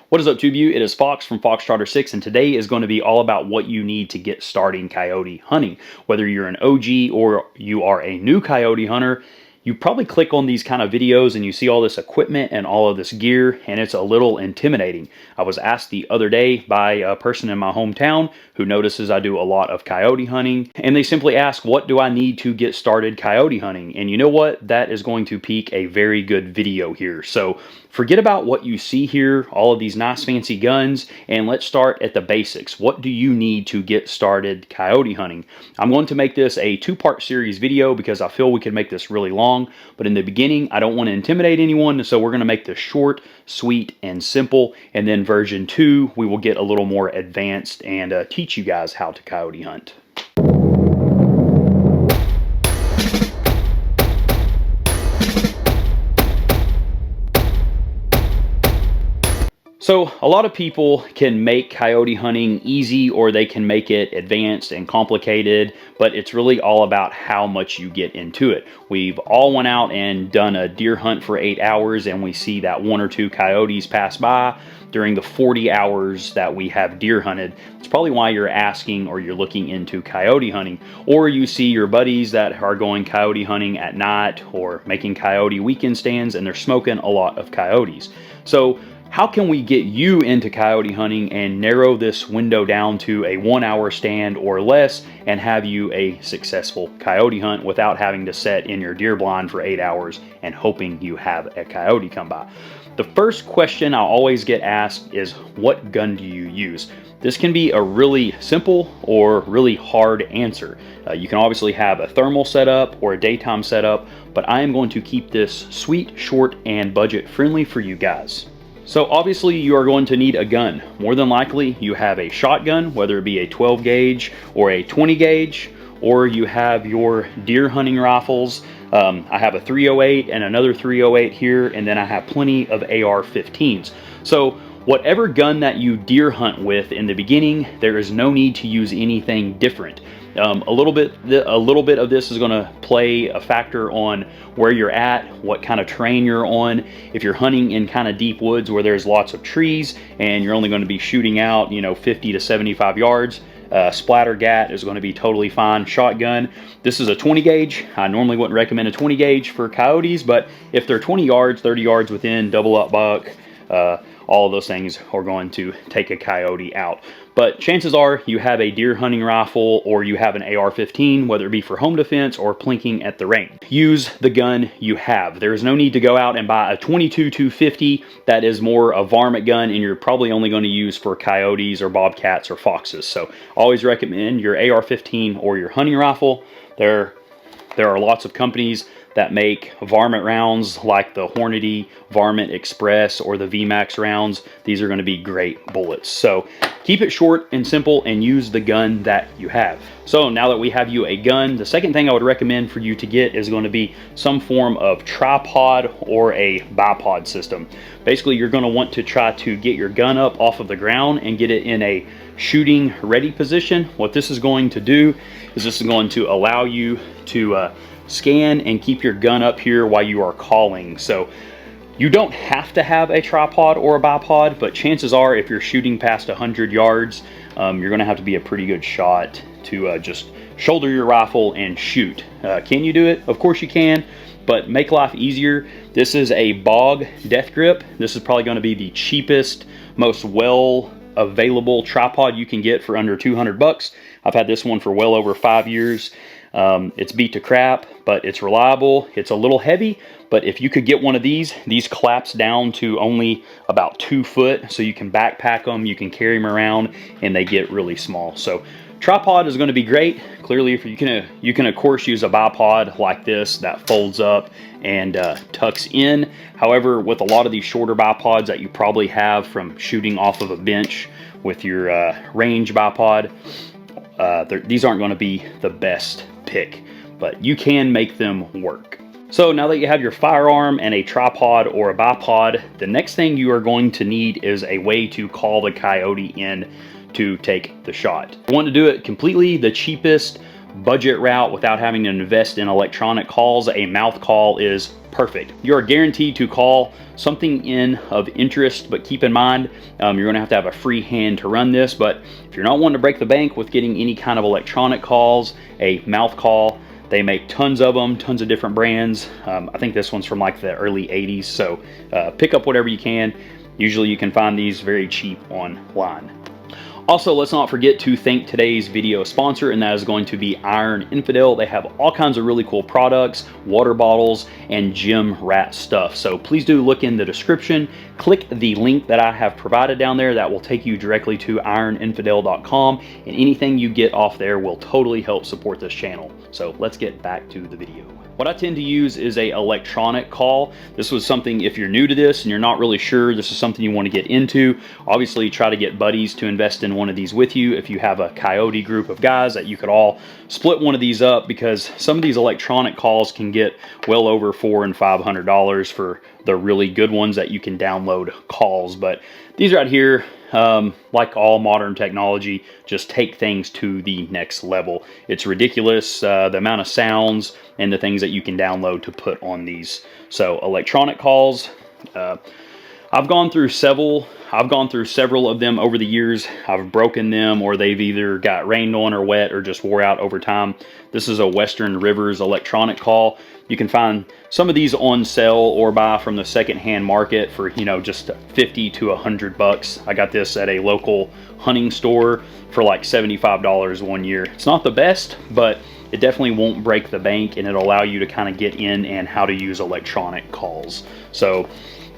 What is up, Tube You? It is Fox from Foxtrotter6, and today is going to be all about what you need to get starting coyote hunting. Whether you're an OG or you are a new coyote hunter, you probably click on these kind of videos and you see all this equipment and all of this gear, and it's a little intimidating. I was asked the other day by a person in my hometown who notices I do a lot of coyote hunting, and they simply ask, what do I need to get started coyote hunting? And you know what? That is going to pique a very good video here. So forget about what you see here, all of these nice fancy guns, and let's start at the basics. What do you need to get started coyote hunting? I'm going to make this a two-part series video because I feel we can make this really long. But in the beginning, I don't want to intimidate anyone, so we're going to make this short, sweet, and simple. And then version 2, we will get a little more advanced and teach you guys how to coyote hunt. So a lot of people can make coyote hunting easy, or they can make it advanced and complicated, but it's really all about how much you get into it. We've all went out and done a deer hunt for 8 hours, and we see that 1 or 2 coyotes pass by during the 40 hours that we have deer hunted. It's probably why you're asking or you're looking into coyote hunting. Or you see your buddies that are going coyote hunting at night or making coyote weekend stands, and they're smoking a lot of coyotes. So how can we get you into coyote hunting and narrow this window down to a 1 hour stand or less and have you a successful coyote hunt without having to set in your deer blind for 8 hours and hoping you have a coyote come by? The first question I always get asked is, what gun do you use? This can be a really simple or really hard answer. You can obviously have a thermal setup or a daytime setup, but I am going to keep this sweet, short, and budget friendly for you guys. So obviously you are going to need a gun. More than likely you have a shotgun, whether it be a 12 gauge or a 20 gauge, or you have your deer hunting rifles. I have a 308 and another 308 here, and then I have plenty of AR-15s. So whatever gun that you deer hunt with in the beginning, there is no need to use anything different. A little bit of this is going to play a factor on where you're at, what kind of terrain you're on. If you're hunting in kind of deep woods where there's lots of trees and you're only going to be shooting out, 50 to 75 yards, splatter gat is going to be totally fine. Shotgun, this is a 20 gauge. I normally wouldn't recommend a 20 gauge for coyotes, but if they're 20 yards, 30 yards within, double up buck, all of those things are going to take a coyote out. But chances are you have a deer hunting rifle or you have an AR-15, whether it be for home defense or plinking at the range. Use the gun you have. There is no need to go out and buy a 22-250. That is more a varmint gun, and you're probably only going to use for coyotes or bobcats or foxes. So always recommend your AR-15 or your hunting rifle. There are lots of companies that make varmint rounds like the Hornady Varmint Express or the VMAX rounds. These are going to be great bullets. So keep it short and simple and use the gun that you have. So now that we have you a gun, the second thing I would recommend for you to get is going to be some form of tripod or a bipod system. Basically, you're going to want to try to get your gun up off of the ground and get it in a shooting ready position. What this is going to do is this is going to allow you to scan and keep your gun up here while you are calling. So you don't have to have a tripod or a bipod, but chances are if you're shooting past 100 yards, you're going to have to be a pretty good shot to just shoulder your rifle and shoot. Can you do it? Of course you can, but make life easier. This is a Bog Death Grip. This is probably going to be the cheapest, most available tripod you can get for under 200 bucks. I've had this one for well over 5 years. It's beat to crap, but it's reliable. It's a little heavy, but if you could get one of these collapse down to only about 2 foot, so you can backpack them, you can carry them around, and they get really small. So tripod is going to be great. Clearly, if you can of course use a bipod like this that folds up and tucks in. However, with a lot of these shorter bipods that you probably have from shooting off of a bench with your range bipod, these aren't going to be the best pick, but you can make them work. So now that you have your firearm and a tripod or a bipod, the next thing you are going to need is a way to call the coyote in to take the shot. I want to do it completely the cheapest budget route without having to invest in electronic calls, a mouth call is perfect. You are guaranteed to call something in of interest, but keep in mind, you're gonna have to have a free hand to run this. But if you're not wanting to break the bank with getting any kind of electronic calls, a mouth call, they make tons of them, tons of different brands. I think this one's from like the early 80s, so pick up whatever you can. Usually you can find these very cheap online. Also, let's not forget to thank today's video sponsor, and that is going to be Iron Infidel. They have all kinds of really cool products, water bottles, and gym rat stuff. So please do look in the description. Click the link that I have provided down there. That will take you directly to ironinfidel.com, and anything you get off there will totally help support this channel. So let's get back to the video. What I tend to use is a electronic call. This was something, if you're new to this and you're not really sure this is something you want to get into, obviously try to get buddies to invest in one of these with you. If you have a Coyote group of guys, that you could all split one of these up, because some of these electronic calls can get well over $400 and $500 for the really good ones that you can download calls. But these right here, like all modern technology, just take things to the next level. It's ridiculous, the amount of sounds and the things that you can download to put on these. So electronic calls, I've gone through several of them over the years. I've broken them, or they've either got rained on or wet or just wore out over time. This is a Western Rivers electronic call. You can find some of these on sale or buy from the secondhand market for, you know, just 50 to 100 bucks. I got this at a local hunting store for like $75 one year. It's not the best, but it definitely won't break the bank, and it'll allow you to kind of get in and how to use electronic calls. So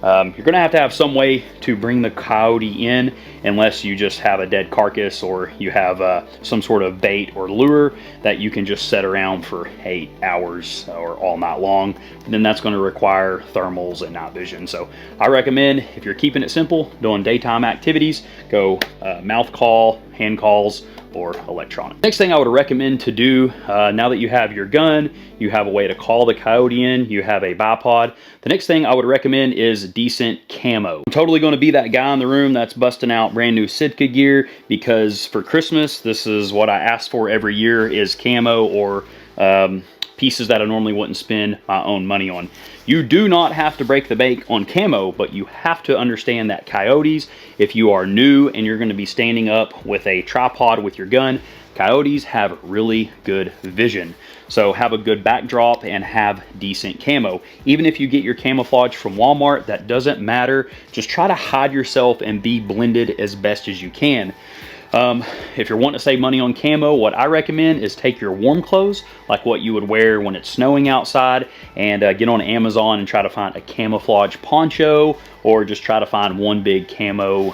you're gonna have to have some way to bring the Coyote in, unless you just have a dead carcass, or you have some sort of bait or lure that you can just set around for 8 hours or all night long. And then that's going to require thermals and night vision. So I recommend, if you're keeping it simple, doing daytime activities, go mouth call, hand calls, or electronic. Next thing I would recommend to do, now that you have your gun, you have a way to call the Coyote in, you have a bipod, the next thing I would recommend is decent camo. I'm totally going to be that guy in the room that's busting out brand new Sitka gear, because for Christmas, this is what I ask for every year, is camo or pieces that I normally wouldn't spend my own money on. You do not have to break the bank on camo, but you have to understand that coyotes, if you are new and you're going to be standing up with a tripod with your gun, coyotes have really good vision. So have a good backdrop and have decent camo. Even if you get your camouflage from Walmart, that doesn't matter. Just try to hide yourself and be blended as best as you can. If you're wanting to save money on camo, what I recommend is take your warm clothes, like what you would wear when it's snowing outside, and get on Amazon and try to find a camouflage poncho, or just try to find one big camo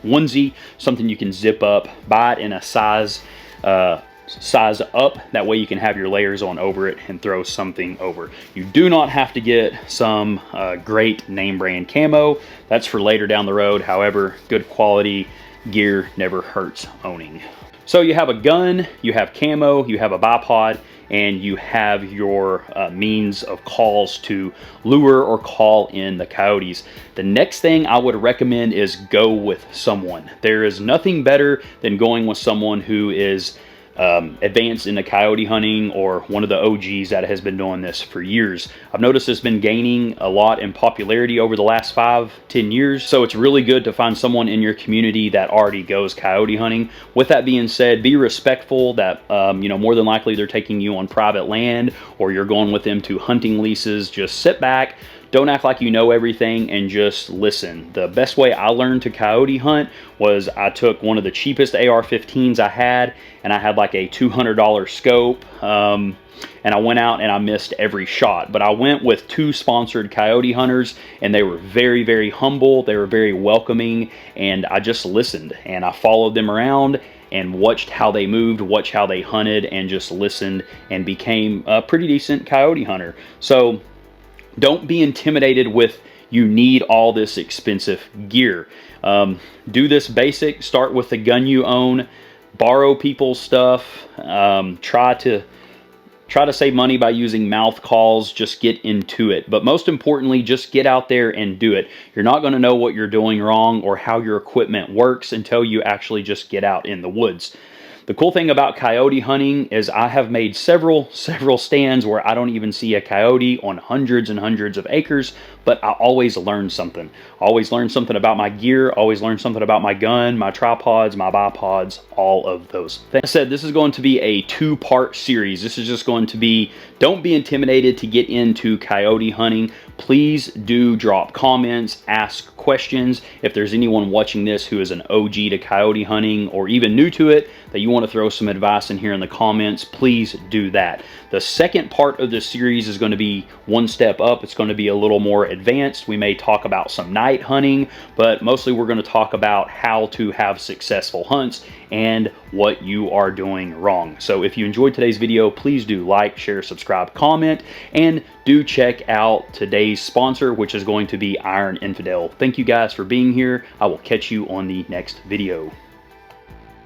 onesie, something you can zip up. Buy it in a size up, that way you can have your layers on over it and throw something over. You do not have to get some great name brand camo. That's for later down the road. However, good quality gear never hurts owning. So you have a gun, you have camo, you have a bipod, and you have your means of calls to lure or call in the coyotes. The next thing I would recommend is go with someone. There is nothing better than going with someone who is advanced into coyote hunting, or one of the OGs that has been doing this for years. I've noticed it's been gaining a lot in popularity over the last 5-10 years, so it's really good to find someone in your community that already goes coyote hunting. With that being said, be respectful that you know, more than likely they're taking you on private land, or you're going with them to hunting leases. Just sit back, don't act like you know everything, and just listen. The best way I learned to coyote hunt was I took one of the cheapest AR-15s I had, and I had like a $200 scope, and I went out and I missed every shot. But I went with 2 sponsored coyote hunters, and they were very, very humble. They were very welcoming, and I just listened, and I followed them around and watched how they moved, watched how they hunted, and just listened, and became a pretty decent coyote hunter. So don't be intimidated with, you need all this expensive gear. Do this basic. Start with the gun you own. Borrow people's stuff. Try to save money by using mouth calls. Just get into it. But most importantly, just get out there and do it. You're not going to know what you're doing wrong or how your equipment works until you actually just get out in the woods. The cool thing about coyote hunting is I have made several stands where I don't even see a coyote on hundreds and hundreds of acres, but I always learn something. I always learn something about my gear, always learn something about my gun, my tripods, my bipods, all of those things. I said this is going to be a 2-part series. This is just going to be, don't be intimidated to get into coyote hunting. Please do drop comments, ask questions. If there's anyone watching this who is an OG to coyote hunting or even new to it, that you want to throw some advice in here in the comments, please do that. The second part of this series is going to be one step up. It's going to be a little more advanced. We may talk about some night hunting, but mostly we're going to talk about how to have successful hunts and what you are doing wrong. So if you enjoyed today's video, please do like, share, subscribe, comment, and do check out today's sponsor, which is going to be Iron Infidel. Thank you guys for being here. I will catch you on the next video.